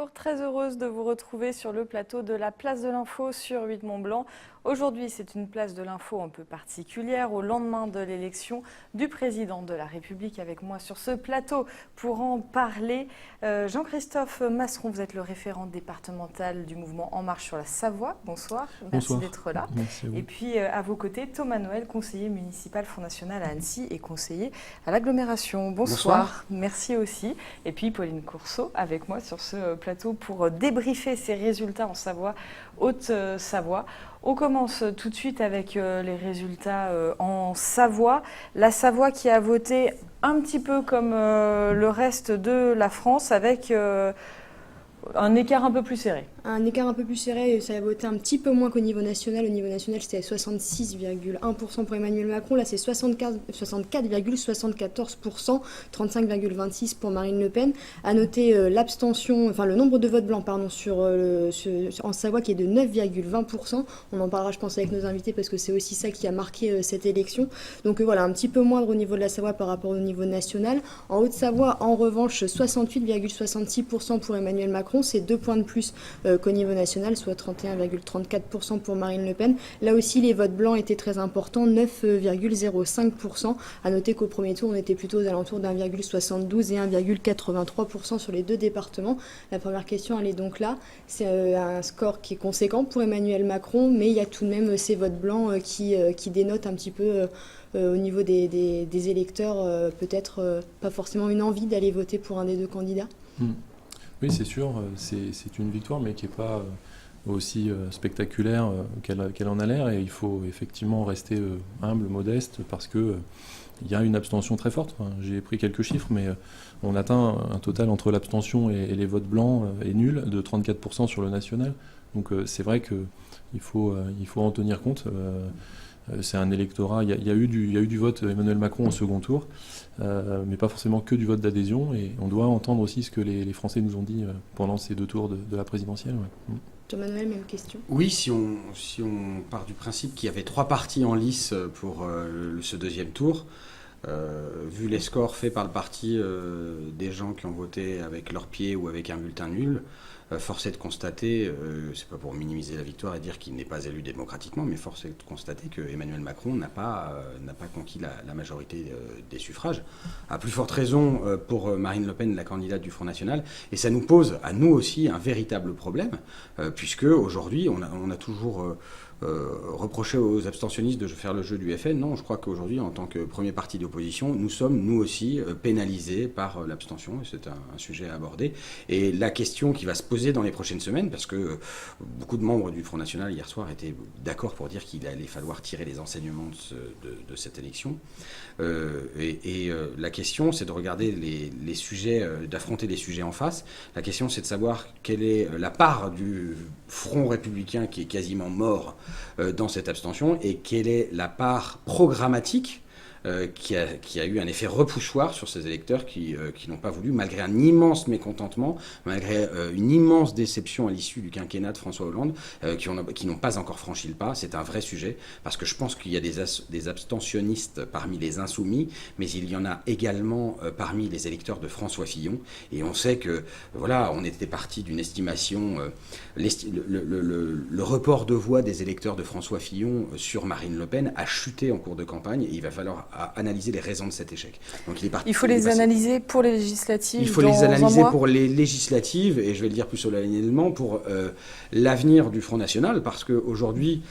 Bonjour, très heureuse de vous retrouver sur le plateau de la Place de l'Info sur 8 Mont-Blanc. Aujourd'hui, c'est une place de l'info un peu particulière au lendemain de l'élection du président de la République. Avec moi sur ce plateau pour en parler, Jean-Christophe Masseron, vous êtes le référent départemental du mouvement En Marche sur la Savoie. Bonsoir, merci d'être là. Merci à vous. Et puis à vos côtés, Thomas Noël, conseiller municipal Front National à Annecy et conseiller à l'agglomération. Bonsoir, merci aussi. Et puis Pauline Courceau avec moi sur ce plateau pour débriefer ces résultats en Savoie, Haute-Savoie. On commence tout de suite avec les résultats en Savoie. La Savoie qui a voté un petit peu comme le reste de la France avec un écart un peu plus serré. Un écart un peu plus serré, ça a voté un petit peu moins qu'au niveau national. Au niveau national, c'était 66,1% pour Emmanuel Macron. Là, c'est 64,74%, 35,26% pour Marine Le Pen. À noter l'abstention, enfin le nombre de votes blancs, pardon, en Savoie qui est de 9,20%. On en parlera, je pense, avec nos invités parce que c'est aussi ça qui a marqué cette élection. Donc voilà, un petit peu moindre au niveau de la Savoie par rapport au niveau national. En Haute-Savoie, en revanche, 68,66% pour Emmanuel Macron. C'est 2 points de plus qu'au niveau national, soit 31,34% pour Marine Le Pen. Là aussi, les votes blancs étaient très importants, 9,05%. À noter qu'au premier tour, on était plutôt aux alentours d'1,72 et 1,83% sur les deux départements. La première question, elle est donc là. C'est un score qui est conséquent pour Emmanuel Macron, mais il y a tout de même ces votes blancs qui dénotent un petit peu au niveau des électeurs, peut-être pas forcément une envie d'aller voter pour un des deux candidats. Oui, c'est sûr, c'est une victoire, mais qui n'est pas aussi spectaculaire qu'elle en a l'air. Et il faut effectivement rester humble, modeste, parce qu'il y a une abstention très forte. Enfin, j'ai pris quelques chiffres, mais on atteint un total entre l'abstention et les votes blancs et nuls de 34% sur le national. Donc c'est vrai qu'il faut en tenir compte. C'est un électorat, il y a eu du vote Emmanuel Macron au second tour, mais pas forcément que du vote d'adhésion, et on doit entendre aussi ce que les Français nous ont dit pendant ces 2 tours de la présidentielle. Ouais. Thomas Noël, même question. Oui, si on part du principe qu'il y avait 3 partis en lice pour ce deuxième tour, vu les scores faits par le parti des gens qui ont voté avec leur pied ou avec un bulletin nul, force est de constater, c'est pas pour minimiser la victoire et dire qu'il n'est pas élu démocratiquement, mais force est de constater que Emmanuel Macron n'a pas conquis la majorité des suffrages. À plus forte raison pour Marine Le Pen, la candidate du Front National, et ça nous pose à nous aussi un véritable problème, puisque aujourd'hui on a toujours reprocher aux abstentionnistes de faire le jeu du FN. Non, je crois qu'aujourd'hui, en tant que premier parti d'opposition, nous sommes, nous aussi, pénalisés par l'abstention, et c'est un sujet à aborder. Et la question qui va se poser dans les prochaines semaines, parce que beaucoup de membres du Front National, hier soir, étaient d'accord pour dire qu'il allait falloir tirer les enseignements de cette élection. La question, c'est de regarder les sujets, d'affronter les sujets en face. La question, c'est de savoir quelle est la part du Front républicain qui est quasiment mort dans cette abstention, et quelle est la part programmatique qui a eu un effet repoussoir sur ces électeurs qui n'ont pas voulu, malgré un immense mécontentement, malgré une immense déception à l'issue du quinquennat de François Hollande, qui n'ont pas encore franchi le pas. C'est un vrai sujet, parce que je pense qu'il y a des abstentionnistes parmi les insoumis, mais il y en a également parmi les électeurs de François Fillon, et on sait que, voilà, on était parti d'une estimation, le report de voix des électeurs de François Fillon sur Marine Le Pen a chuté en cours de campagne, et il va falloir analyser les raisons de cet échec. Donc il faut les analyser pour les législatives. Il faut les analyser pour les législatives, et je vais le dire plus solennellement, pour l'avenir du Front National, parce qu'aujourd'hui,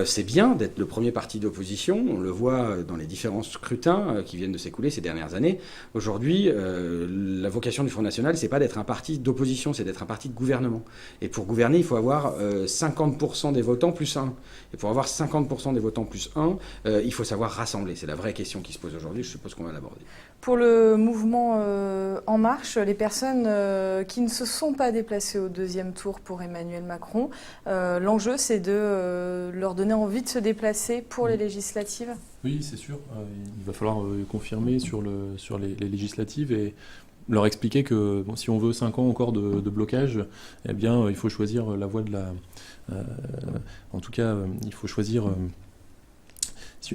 c'est bien d'être le premier parti d'opposition. On le voit dans les différents scrutins qui viennent de s'écouler ces dernières années. Aujourd'hui, la vocation du Front National, c'est pas d'être un parti d'opposition, c'est d'être un parti de gouvernement. Et pour gouverner, il faut avoir 50% des votants plus 1. Et pour avoir 50% des votants plus 1, il faut savoir rassembler. C'est la vraie question qui se pose aujourd'hui, je suppose qu'on va l'aborder. Pour le mouvement En Marche, les personnes qui ne se sont pas déplacées au deuxième tour pour Emmanuel Macron, l'enjeu c'est de leur donner envie de se déplacer pour les législatives. Oui, c'est sûr. Il va falloir confirmer sur les législatives et leur expliquer que si on veut 5 ans encore de blocage, eh bien, il faut choisir la voie de la... en tout cas, il faut choisir...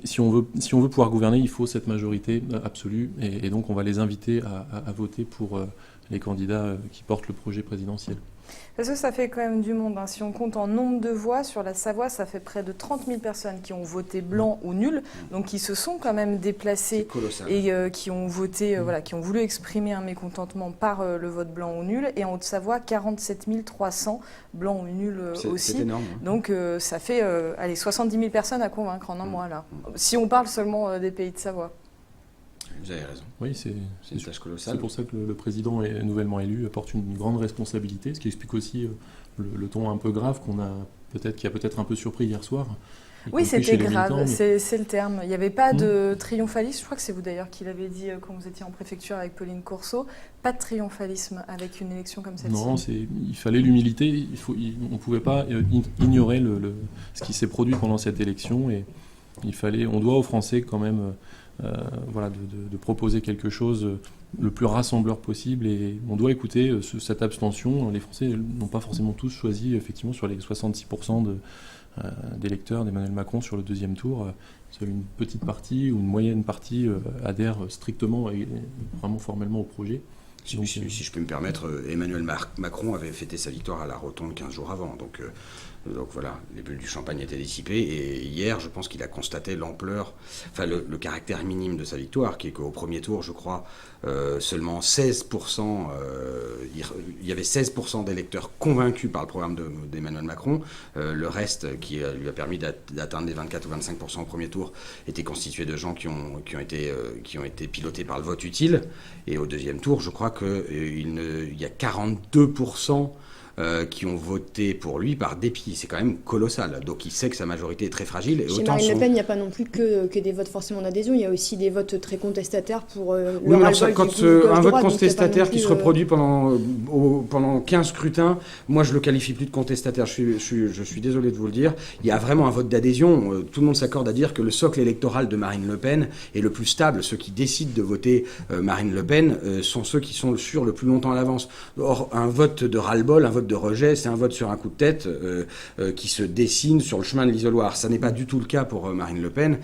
Si on veut pouvoir gouverner, il faut cette majorité absolue, et donc on va les inviter à voter pour les candidats qui portent le projet présidentiel. Parce que ça fait quand même du monde. Si on compte en nombre de voix, sur la Savoie, ça fait près de 30 000 personnes qui ont voté blanc ou nul, donc qui se sont quand même déplacées et qui ont voté, qui ont voulu exprimer un mécontentement par le vote blanc ou nul. Et en Haute-Savoie, 47 300 blancs ou nuls aussi. C'est énorme. Donc ça fait 70 000 personnes à convaincre en un mois, là. Si on parle seulement des Pays de Savoie. Vous avez raison. Oui, c'est une tâche colossale. C'est pour ça que le président nouvellement élu porte une grande responsabilité, ce qui explique aussi le ton un peu grave qui a peut-être un peu surpris hier soir. Oui, c'était grave, c'est le terme. Il n'y avait pas de triomphalisme. Je crois que c'est vous d'ailleurs qui l'avez dit quand vous étiez en préfecture avec Pauline Courceau. Pas de triomphalisme avec une élection comme celle-ci. Non, il fallait l'humilité. On ne pouvait pas ignorer ce qui s'est produit pendant cette élection. Et on doit aux Français quand même de proposer quelque chose le plus rassembleur possible. Et on doit écouter cette abstention. Les Français n'ont pas forcément tous choisi, effectivement, sur les 66% d'électeurs d'Emmanuel Macron sur le deuxième tour. Seule une petite partie ou une moyenne partie adhère strictement et vraiment formellement au projet. Si je peux me permettre, Emmanuel Macron avait fêté sa victoire à la Rotonde 15 jours avant. Donc voilà, les bulles du champagne étaient dissipées. Et hier, je pense qu'il a constaté l'ampleur, le caractère minime de sa victoire, qui est qu'au premier tour, je crois, seulement 16%, il y avait 16% d'électeurs convaincus par le programme d'Emmanuel Macron. Le reste, qui lui a permis d'atteindre les 24 ou 25% au premier tour, était constitué de gens qui ont été pilotés par le vote utile. Et au deuxième tour, je crois qu'il y a 42% qui ont voté pour lui par dépit. C'est quand même colossal. Donc il sait que sa majorité est très fragile. Et chez Marine Le Pen, il n'y a pas non plus que des votes forcément d'adhésion. Il y a aussi des votes très contestataires pour le quand un vote contestataire qui se reproduit pendant 15 scrutins, moi je le qualifie plus de contestataire. Je suis désolé de vous le dire. Il y a vraiment un vote d'adhésion. Tout le monde s'accorde à dire que le socle électoral de Marine Le Pen est le plus stable. Ceux qui décident de voter Marine Le Pen sont ceux qui sont sûrs le plus longtemps à l'avance. Or, un vote de ras-le-bol, un vote de rejet, c'est un vote sur un coup de tête qui se dessine sur le chemin de l'isoloir. Ça n'est pas du tout le cas pour Marine Le Pen.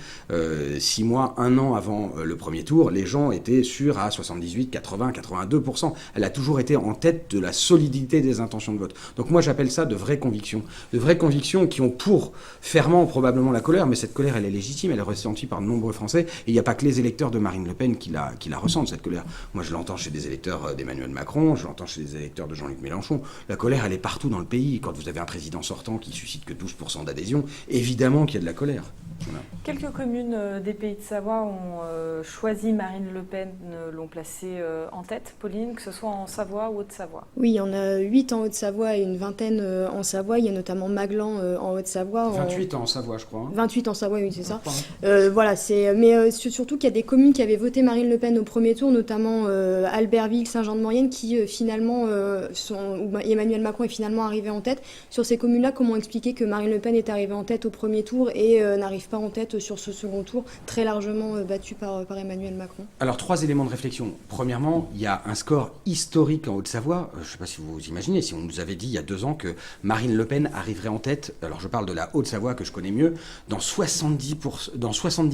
6 mois, 1 an avant le premier tour, les gens étaient sûrs à 78, 80, 82%. Elle a toujours été en tête de la solidité des intentions de vote. Donc moi j'appelle ça de vraies convictions. De vraies convictions qui ont pour ferment probablement la colère, mais cette colère elle est légitime, elle est ressentie par de nombreux Français. Et il n'y a pas que les électeurs de Marine Le Pen qui la ressentent, cette colère. Moi je l'entends chez des électeurs d'Emmanuel Macron, je l'entends chez des électeurs de Jean-Luc Mélenchon. La colère elle est partout dans le pays. Quand vous avez un président sortant qui suscite que 12% d'adhésion, évidemment qu'il y a de la colère. Voilà. Quelques communes des Pays de Savoie ont choisi Marine Le Pen, l'ont placée en tête, Pauline, que ce soit en Savoie ou Haute-Savoie. Oui, il y en a 8 en Haute-Savoie et une vingtaine en Savoie. Il y a notamment Maglan en Haute-Savoie. 28 en Savoie, je crois. 28 en Savoie, oui, c'est ça. Mais surtout qu'il y a des communes qui avaient voté Marine Le Pen au premier tour, notamment Albertville, Saint-Jean-de-Maurienne, qui où Emmanuel Macron est finalement arrivé en tête. Sur ces communes-là, comment expliquer que Marine Le Pen est arrivée en tête au premier tour et n'arrive pas en tête sur ce second tour, très largement battu par Emmanuel Macron? Alors, 3 éléments de réflexion. Premièrement, il y a un score historique en Haute-Savoie. Je ne sais pas si vous imaginez, si on nous avait dit il y a 2 ans que Marine Le Pen arriverait en tête, alors je parle de la Haute-Savoie que je connais mieux, dans 70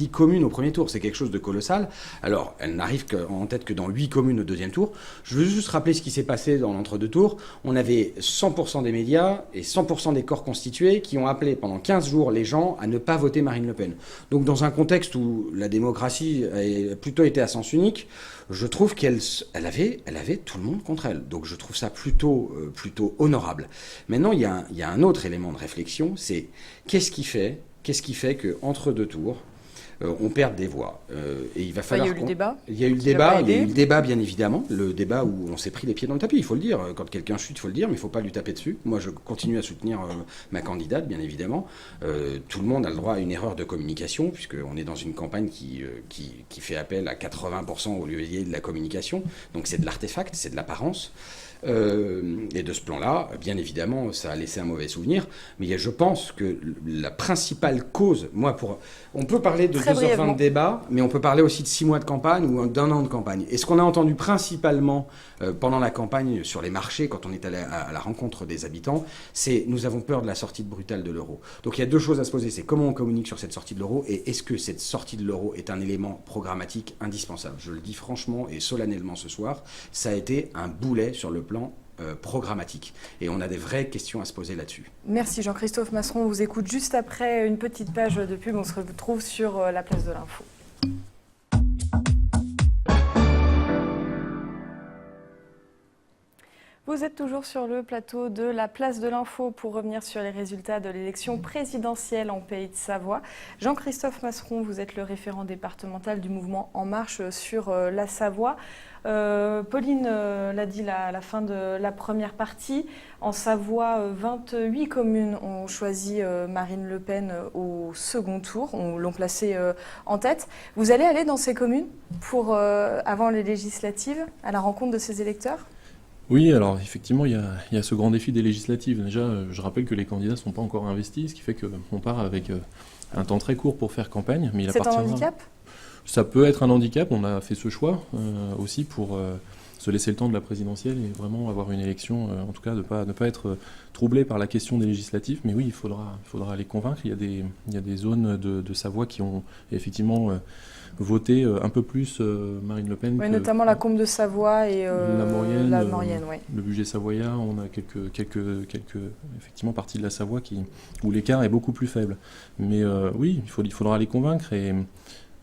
communes au premier tour. C'est quelque chose de colossal. Alors, elle n'arrive en tête que dans 8 communes au deuxième tour. Je veux juste rappeler ce qui s'est passé dans l'entre-deux tours. On avait 100% des médias et 100% des corps constitués qui ont appelé pendant 15 jours les gens à ne pas voter Marine Le Pen. Donc dans un contexte où la démocratie a plutôt été à sens unique, je trouve qu'elle avait tout le monde contre elle. Donc je trouve ça plutôt honorable. Maintenant, il y a un autre élément de réflexion, c'est qu'est-ce qui fait qu'entre 2 tours, on perd des voix. Et il va falloir. Il y a eu le débat. Il y a eu le débat, bien évidemment. Le débat où on s'est pris les pieds dans le tapis, il faut le dire. Quand quelqu'un chute, il faut le dire, mais il ne faut pas lui taper dessus. Moi, je continue à soutenir ma candidate, bien évidemment. Tout le monde a le droit à une erreur de communication, puisqu'on est dans une campagne qui fait appel à 80% au levier de la communication. Donc c'est de l'artefact, c'est de l'apparence. Et de ce plan-là, bien évidemment, ça a laissé un mauvais souvenir. Mais je pense que la principale cause, on peut parler de 2h20 de débat, mais on peut parler aussi de 6 mois de campagne ou d'1 an de campagne. Et ce qu'on a entendu principalement pendant la campagne sur les marchés, quand on est allé à la rencontre des habitants, c'est nous avons peur de la sortie brutale de l'euro. Donc il y a 2 choses à se poser, c'est comment on communique sur cette sortie de l'euro et est-ce que cette sortie de l'euro est un élément programmatique indispensable. Je le dis franchement et solennellement ce soir, ça a été un boulet sur le plan programmatique. Et on a des vraies questions à se poser là-dessus. Merci Jean-Christophe Masseron. On vous écoute juste après une petite page de pub. On se retrouve sur la place de l'info. Vous êtes toujours sur le plateau de la place de l'info pour revenir sur les résultats de l'élection présidentielle en Pays de Savoie. Jean-Christophe Masseron, vous êtes le référent départemental du mouvement En Marche sur la Savoie. Pauline l'a dit à la fin de la première partie. En Savoie, 28 communes ont choisi Marine Le Pen au second tour, l'ont placée en tête. Vous allez aller dans ces communes avant les législatives, à la rencontre de ces électeurs ? Oui, alors effectivement, il y a ce grand défi des législatives. Déjà, je rappelle que les candidats ne sont pas encore investis, ce qui fait qu'on part avec un temps très court pour faire campagne. Mais c'est un handicap ? Ça peut être un handicap. On a fait ce choix aussi pour se laisser le temps de la présidentielle et vraiment avoir une élection, en tout cas ne pas être troublé par la question des législatives. Mais oui, il faudra les convaincre. Il y a des zones de Savoie qui ont effectivement voté un peu plus Marine Le Pen. Oui, notamment la Combe de Savoie et la Maurienne, oui. Le budget savoyard, on a quelques effectivement parties de la Savoie où l'écart est beaucoup plus faible. Mais oui, il faudra les convaincre et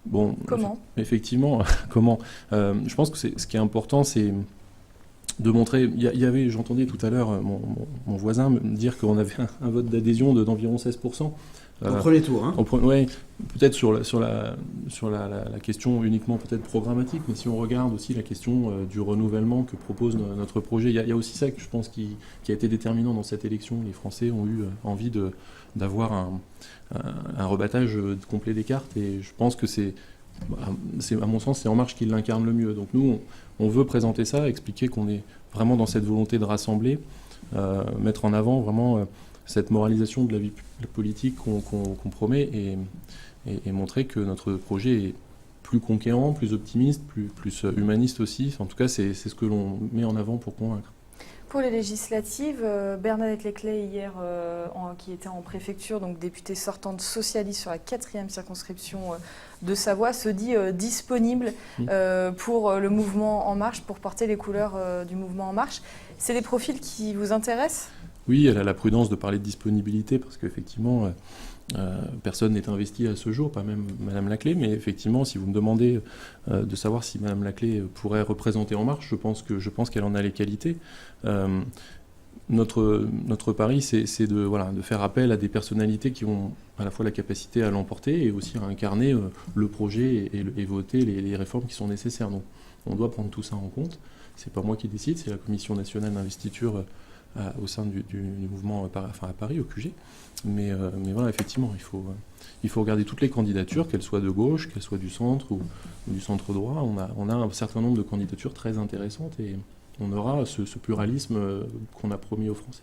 bon. Comment ? Effectivement, comment ? Je pense que ce qui est important, c'est de montrer. J'entendais tout à l'heure mon voisin me dire qu'on avait un vote d'adhésion d'environ 16%. Au premier tour, hein. Oui, peut-être sur la question uniquement peut-être programmatique, mais si on regarde aussi la question du renouvellement que propose notre projet, il y a aussi ça que je pense qui a été déterminant dans cette élection. Les Français ont eu envie d'avoir un rebattage complet des cartes, et je pense que c'est à mon sens, c'est En Marche qui l'incarne le mieux. Donc nous, on veut présenter ça, expliquer qu'on est vraiment dans cette volonté de rassembler, mettre en avant vraiment cette moralisation de la vie politique qu'on promet et montrer que notre projet est plus conquérant, plus optimiste, plus humaniste aussi. En tout cas, c'est ce que l'on met en avant pour convaincre. Pour les législatives, Bernadette Leclay, hier, qui était en préfecture, donc députée sortante socialiste sur la 4e circonscription de Savoie, se dit disponible pour le mouvement En Marche, pour porter les couleurs du mouvement En Marche. C'est des profils qui vous intéressent ? Oui, elle a la prudence de parler de disponibilité parce qu'effectivement, personne n'est investi à ce jour, pas même Madame Laclais, mais effectivement, si vous me demandez de savoir si Madame Laclais pourrait représenter En Marche, je pense qu'elle en a les qualités. Notre pari, c'est de faire appel à des personnalités qui ont à la fois la capacité à l'emporter et aussi à incarner le projet et voter les réformes qui sont nécessaires. Donc, on doit prendre tout ça en compte. C'est pas moi qui décide, c'est la Commission nationale d'investiture au sein du mouvement à Paris, au QG. Mais voilà, effectivement, il faut regarder toutes les candidatures, qu'elles soient de gauche, qu'elles soient du centre ou du centre droit. On a un certain nombre de candidatures très intéressantes et on aura ce pluralisme qu'on a promis aux Français.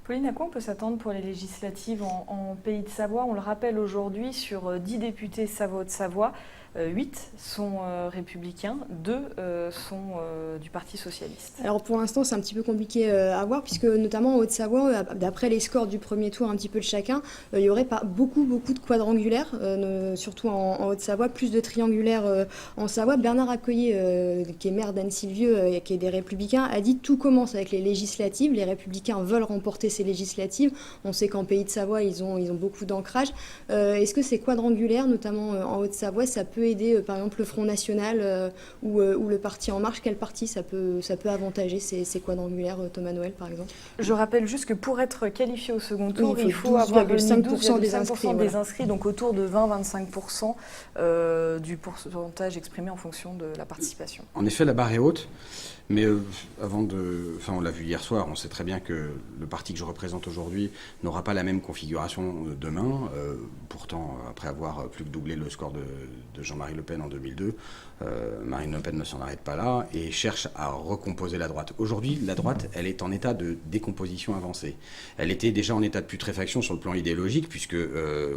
Pauline, à quoi on peut s'attendre pour les législatives en Pays de Savoie ? On le rappelle aujourd'hui, sur 10 députés Savoie-de-Savoie, 8 sont républicains, 2 sont du Parti socialiste. Alors pour l'instant, c'est un petit peu compliqué à voir, puisque notamment en Haute-Savoie, d'après les scores du premier tour, un petit peu de chacun, il y aurait pas beaucoup de quadrangulaires, surtout en Haute-Savoie, plus de triangulaires en Savoie. Bernard Accoyer, qui est maire d'Anne-Sylvieux, qui est des Républicains, a dit tout commence avec les législatives. Les Républicains veulent remporter ces législatives. On sait qu'en Pays de Savoie, ils ont beaucoup d'ancrage. Est-ce que ces quadrangulaires, notamment en Haute-Savoie, ça peut aider par exemple le Front National ou le Parti En Marche? Quel parti ça peut avantager ces quadrangulaires, Thomas Noël par exemple? Je rappelle juste que pour être qualifié au second tour, oui, il faut avoir 12,5% des inscrits, donc autour de 20-25% du pourcentage exprimé en fonction de la participation. En effet, la barre est haute. Mais on l'a vu hier soir, on sait très bien que le parti que je représente aujourd'hui n'aura pas la même configuration demain. Pourtant, après avoir plus que doublé le score de Jean-Marie Le Pen en 2002, Marine Le Pen ne s'en arrête pas là et cherche à recomposer la droite. Aujourd'hui, la droite, elle est en état de décomposition avancée. Elle était déjà en état de putréfaction sur le plan idéologique, puisque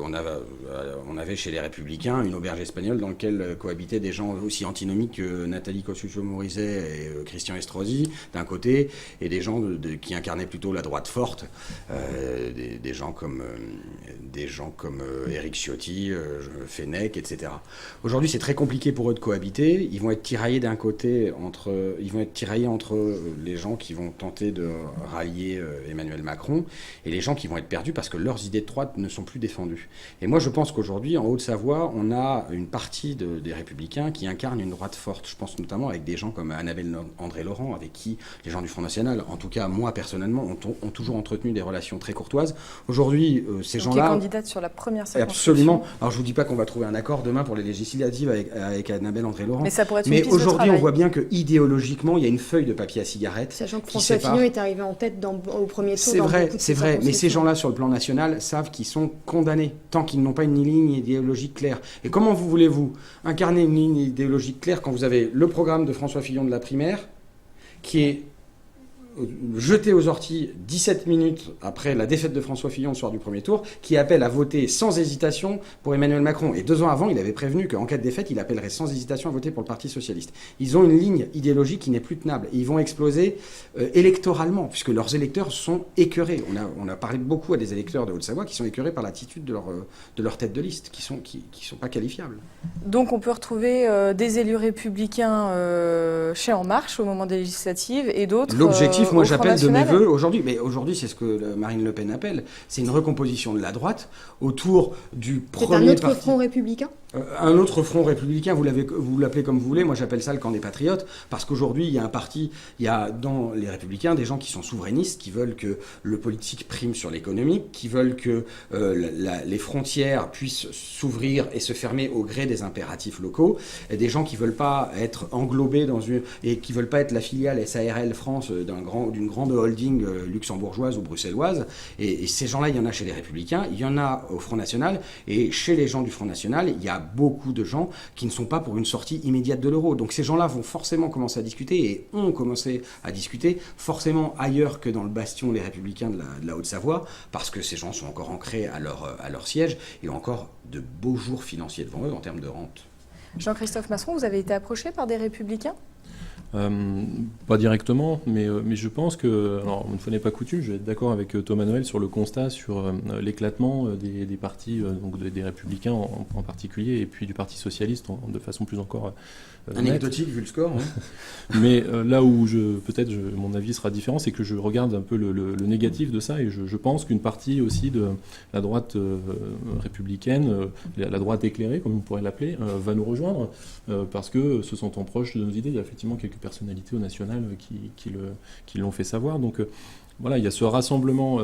on avait chez les Républicains une auberge espagnole dans laquelle cohabitaient des gens aussi antinomiques que Nathalie Kosciusko-Morizet et Christian Estrosi d'un côté, et des gens qui incarnaient plutôt la droite forte, des gens comme Éric Ciotti, Fenech, etc. Aujourd'hui, c'est très compliqué pour eux de cohabiter. Ils vont être tiraillés d'un côté entre les gens qui vont tenter de rallier Emmanuel Macron et les gens qui vont être perdus parce que leurs idées de droite ne sont plus défendues. Et moi, je pense qu'aujourd'hui, en Haute-Savoie, on a une partie des Républicains qui incarnent une droite forte. Je pense notamment avec des gens comme Annabelle André-Laurent, avec qui les gens du Front National, en tout cas moi personnellement, ont toujours entretenu des relations très courtoises. Aujourd'hui, ces gens-là... Qui est candidate sur la première circonscription. Absolument. Alors je vous dis pas qu'on va trouver un accord demain pour les législatives avec Annabelle André-Laurent. Mais ça pourrait être une piste de aujourd'hui, travail. on voit bien que idéologiquement, il y a une feuille de papier à cigarette. Sachant que qui François sépare. Fillon est arrivé en tête au premier tour. C'est vrai. Mais ces gens-là, sur le plan national, savent qu'ils sont condamnés tant qu'ils n'ont pas une ligne idéologique claire. Et comment voulez-vous incarner une ligne idéologique claire quand vous avez le programme de François Fillon de la primaire qui est jeté aux orties 17 minutes après la défaite de François Fillon le soir du premier tour, qui appelle à voter sans hésitation pour Emmanuel Macron. Et 2 ans avant, il avait prévenu qu'en cas de défaite, il appellerait sans hésitation à voter pour le Parti socialiste. Ils ont une ligne idéologique qui n'est plus tenable. Et ils vont exploser électoralement, puisque leurs électeurs sont écœurés. On a parlé beaucoup à des électeurs de Haute-Savoie qui sont écœurés par l'attitude de leur tête de liste, qui sont pas qualifiables. Donc on peut retrouver des élus républicains chez En Marche au moment des législatives et d'autres... L'objectif, moi au Front j'appelle de mes National. voeux aujourd'hui, mais aujourd'hui c'est ce que Marine Le Pen appelle, c'est une recomposition de la droite autour du C'est premier un autre parti. front républicain. Un autre front républicain, vous l'appelez comme vous voulez, moi j'appelle ça le camp des patriotes, parce qu'aujourd'hui il y a un parti, il y a dans les républicains des gens qui sont souverainistes, qui veulent que le politique prime sur l'économique, qui veulent que les frontières puissent s'ouvrir et se fermer au gré des impératifs locaux, et des gens qui veulent pas être englobés et qui veulent pas être la filiale SARL France d'une grande holding luxembourgeoise ou bruxelloise, et ces gens-là il y en a chez les républicains, il y en a au Front National, et chez les gens du Front National, il y a beaucoup de gens qui ne sont pas pour une sortie immédiate de l'euro. Donc ces gens-là vont forcément commencer à discuter et ont commencé à discuter forcément ailleurs que dans le bastion les Républicains de la Haute-Savoie, parce que ces gens sont encore ancrés à leur siège et ont encore de beaux jours financiers devant eux en termes de rente. Jean-Christophe Masseron, vous avez été approché par des républicains ? Pas directement, mais je pense que, alors une fois n'est pas coutume, je vais être d'accord avec Thomas Noël sur le constat sur l'éclatement des partis, donc des Républicains en particulier, et puis du Parti Socialiste de façon plus encore anecdotique vu le score. Hein. Mais là où mon avis sera différent, c'est que je regarde un peu le négatif de ça, et je pense qu'une partie aussi de la droite républicaine, la droite éclairée, comme on pourrait l'appeler, va nous rejoindre, parce que se sentant proches de nos idées. Il y a effectivement quelques personnalités au national qui l'ont fait savoir. Donc voilà, il y a ce rassemblement,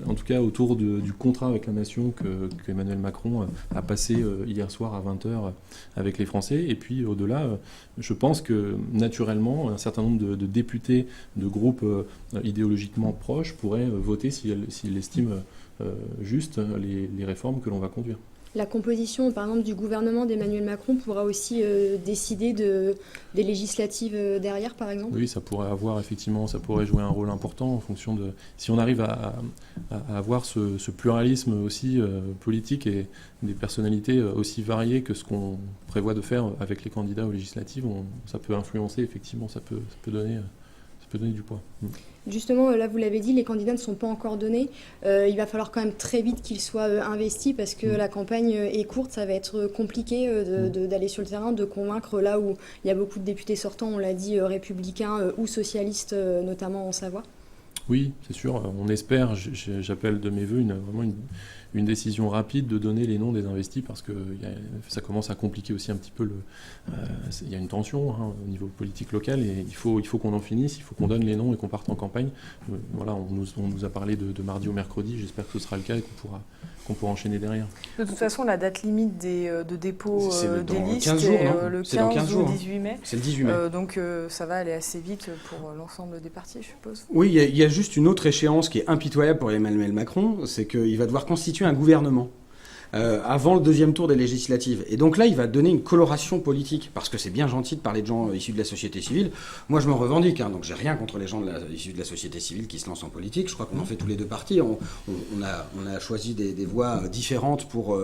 en tout cas autour du contrat avec la nation que Emmanuel Macron a passé hier soir à 20h avec les Français. Et puis au-delà, je pense que naturellement, un certain nombre de députés de groupes idéologiquement proches pourraient voter s'ils estiment juste les réformes que l'on va conduire. La composition, par exemple, du gouvernement d'Emmanuel Macron pourra aussi décider des législatives derrière, par exemple ? Oui, ça pourrait jouer un rôle important en fonction de... Si on arrive à avoir ce pluralisme aussi politique et des personnalités aussi variées que ce qu'on prévoit de faire avec les candidats aux législatives, ça peut influencer, effectivement, ça peut donner du poids. Justement, là, vous l'avez dit, les candidats ne sont pas encore donnés. Il va falloir quand même très vite qu'ils soient investis parce que la campagne est courte. Ça va être compliqué d'aller sur le terrain, de convaincre là où il y a beaucoup de députés sortants, on l'a dit, républicains ou socialistes, notamment en Savoie. Oui, c'est sûr. On espère, j'appelle de mes voeux vraiment une décision rapide de donner les noms des investis, parce que ça commence à compliquer aussi un petit peu il y a une tension au niveau politique local, et il faut qu'on en finisse, il faut qu'on donne les noms et qu'on parte en campagne. Voilà, on nous a parlé de mardi au mercredi, j'espère que ce sera le cas et qu'on pourra enchaîner derrière. De toute façon, la date limite de dépôt des listes 15 jours, est le 15 ou 15 18 mai. C'est le 18 mai. Donc ça va aller assez vite pour l'ensemble des partis, je suppose. Oui, il y a juste une autre échéance qui est impitoyable pour Emmanuel Macron, c'est qu'il va devoir constituer un gouvernement avant le 2e tour des législatives. Et donc là, il va donner une coloration politique, parce que c'est bien gentil de parler de gens issus de la société civile. Moi, je m'en revendique, donc j'ai rien contre les gens issus de la société civile qui se lancent en politique. Je crois qu'on en fait tous les deux partis. On a choisi des voies différentes pour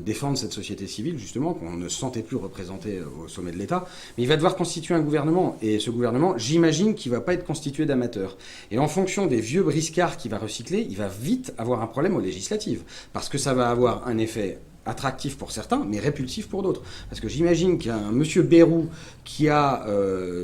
défendre cette société civile, justement, qu'on ne sentait plus représentée au sommet de l'État. Mais il va devoir constituer un gouvernement. Et ce gouvernement, j'imagine qu'il ne va pas être constitué d'amateurs. Et en fonction des vieux briscards qu'il va recycler, il va vite avoir un problème aux législatives. Parce que ça va avoir un effet attractif pour certains, mais répulsif pour d'autres. Parce que j'imagine qu'il y a un monsieur Bayrou qui a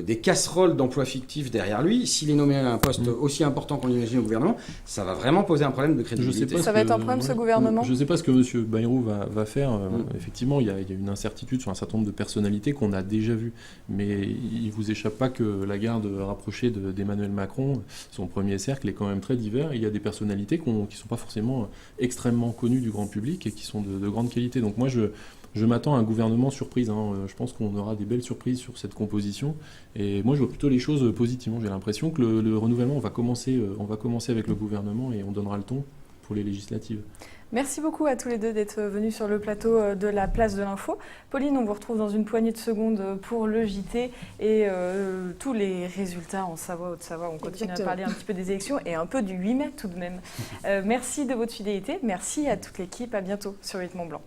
des casseroles d'emplois fictifs derrière lui. S'il est nommé à un poste aussi important qu'on l'imagine au gouvernement, ça va vraiment poser un problème de crédibilité. Ça va être un problème, ce gouvernement. Je ne sais pas ce que monsieur Bayrou va faire. Effectivement, il y a une incertitude sur un certain nombre de personnalités qu'on a déjà vues. Mais il ne vous échappe pas que la garde rapprochée d'Emmanuel Macron, son premier cercle, est quand même très divers. Il y a des personnalités qui ne sont pas forcément extrêmement connues du grand public et qui sont de grande qualité. Donc moi, je m'attends à un gouvernement surprise. Je pense qu'on aura des belles surprises sur cette composition. Et moi, je vois plutôt les choses positivement. J'ai l'impression que le renouvellement, on va commencer avec le gouvernement et on donnera le ton pour les législatives. Merci beaucoup à tous les deux d'être venus sur le plateau de la Place de l'Info. Pauline, on vous retrouve dans une poignée de secondes pour le JT et tous les résultats en Savoie, Haute-Savoie. On continue à parler un petit peu des élections et un peu du 8 mai tout de même. Merci de votre fidélité. Merci à toute l'équipe. À bientôt sur 8 Mont Blanc.